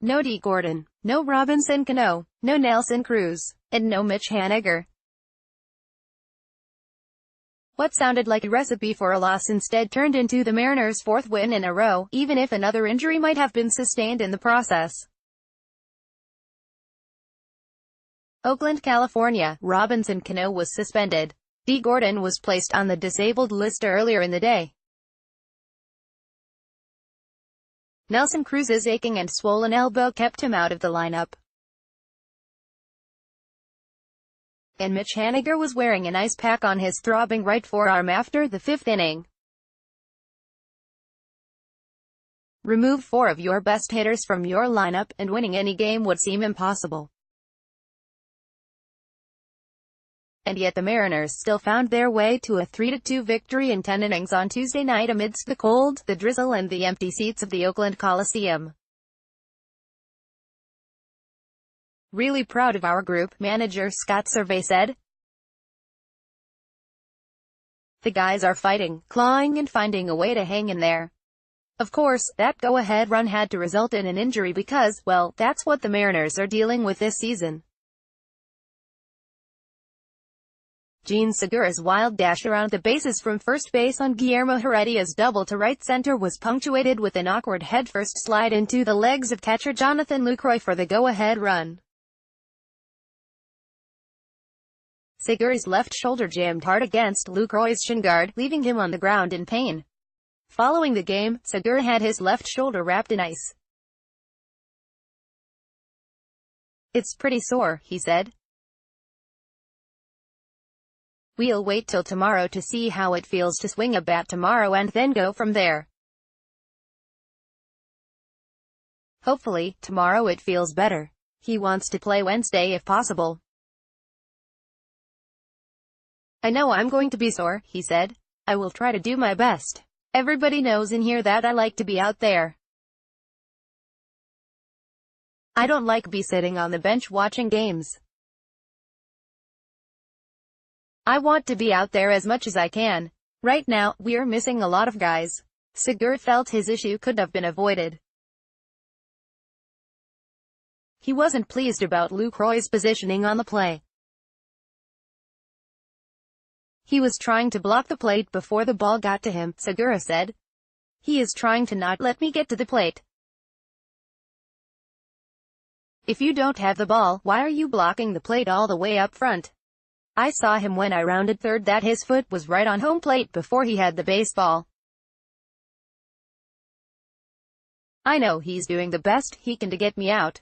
No Dee Gordon, no Robinson Cano, no Nelson Cruz, and no Mitch Haniger. What sounded like a recipe for a loss instead turned into the Mariners' fourth win in a row, even if another injury might have been sustained in the process. Oakland, California. Robinson Cano was suspended. Dee Gordon was placed on the disabled list earlier in the day. Nelson Cruz's aching and swollen elbow kept him out of the lineup. And Mitch Haniger was wearing an ice pack on his throbbing right forearm after the fifth inning. Remove four of your best hitters from your lineup, and winning any game would seem impossible. And yet the Mariners still found their way to a 3-2 victory in 10 innings on Tuesday night amidst the cold, the drizzle and the empty seats of the Oakland Coliseum. Really proud of our group, manager Scott Servais said. The guys are fighting, clawing and finding a way to hang in there. Of course, that go-ahead run had to result in an injury because, well, that's what the Mariners are dealing with this season. Jean Segura's wild dash around the bases from first base on Guillermo Heredia's double to right center was punctuated with an awkward headfirst slide into the legs of catcher Jonathan Lucroy for the go-ahead run. Segura's left shoulder jammed hard against Lucroy's shin guard, leaving him on the ground in pain. Following the game, Segura had his left shoulder wrapped in ice. "It's pretty sore," he said. "We'll wait till tomorrow to see how it feels to swing a bat tomorrow and then go from there. Hopefully, tomorrow it feels better. He wants to play Wednesday if possible. I know I'm going to be sore," he said. "I will try to do my best. Everybody knows in here that I like to be out there. I don't like be sitting on the bench watching games. I want to be out there as much as I can. Right now, we're missing a lot of guys." Segura felt his issue could have been avoided. He wasn't pleased about Lucroy's positioning on the play. He was trying to block the plate before the ball got to him, Segura said. He is trying to not let me get to the plate. If you don't have the ball, why are you blocking the plate all the way up front? I saw him when I rounded third that his foot was right on home plate before he had the baseball. I know he's doing the best he can to get me out.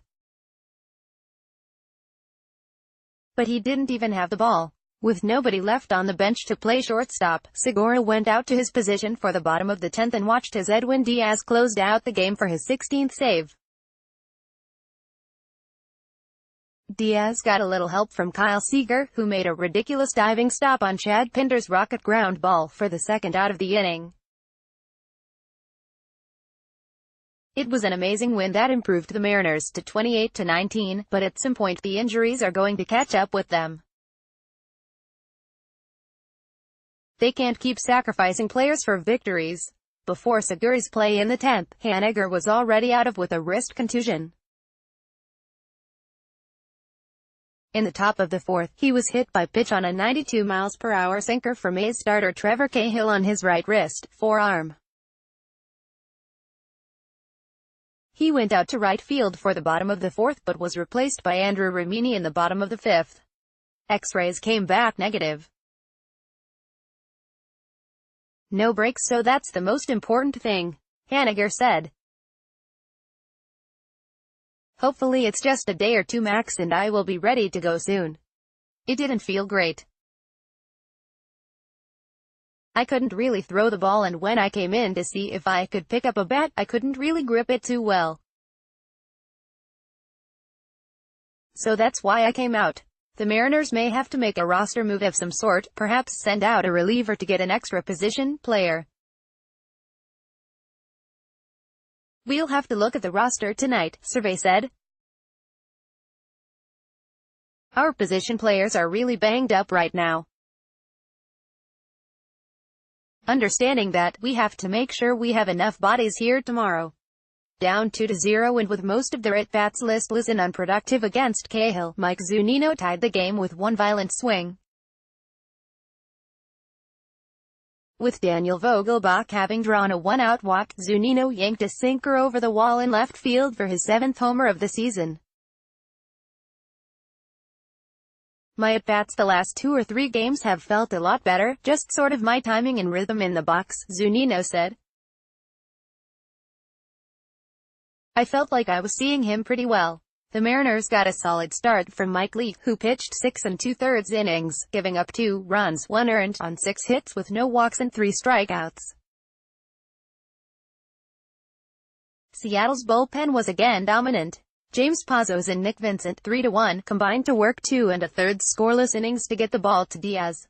But he didn't even have the ball. With nobody left on the bench to play shortstop, Segura went out to his position for the bottom of the 10th and watched as Edwin Diaz closed out the game for his 16th save. Diaz got a little help from Kyle Seager, who made a ridiculous diving stop on Chad Pinder's rocket ground ball for the second out of the inning. It was an amazing win that improved the Mariners to 28-19, but at some point the injuries are going to catch up with them. They can't keep sacrificing players for victories. Before Segura's play in the 10th, Haniger was already out of with a wrist contusion. In the top of the 4th, he was hit by pitch on a 92 mph sinker from A's starter Trevor Cahill on his right wrist, forearm. He went out to right field for the bottom of the 4th but was replaced by Andrew Romini in the bottom of the 5th. X-rays came back negative. No breaks, so that's the most important thing, Haniger said. Hopefully it's just a day or two max and I will be ready to go soon. It didn't feel great. I couldn't really throw the ball, and when I came in to see if I could pick up a bat, I couldn't really grip it too well. So that's why I came out. The Mariners may have to make a roster move of some sort, perhaps send out a reliever to get an extra position player. We'll have to look at the roster tonight, Servais said. Our position players are really banged up right now. Understanding that, we have to make sure we have enough bodies here tomorrow. Down 2-0 and with most of their at-bats listless and unproductive against Cahill, Mike Zunino tied the game with one violent swing. With Daniel Vogelbach having drawn a one-out walk, Zunino yanked a sinker over the wall in left field for his 7th homer of the season. My at-bats the last 2 or 3 games have felt a lot better, just sort of my timing and rhythm in the box, Zunino said. I felt like I was seeing him pretty well. The Mariners got a solid start from Mike Leake, who pitched 6 2/3 innings, giving up 2 runs, 1 earned, on 6 hits with no walks and 3 strikeouts. Seattle's bullpen was again dominant. James Pazos and Nick Vincent, 3-1, combined to work 2 1/3 scoreless innings to get the ball to Diaz.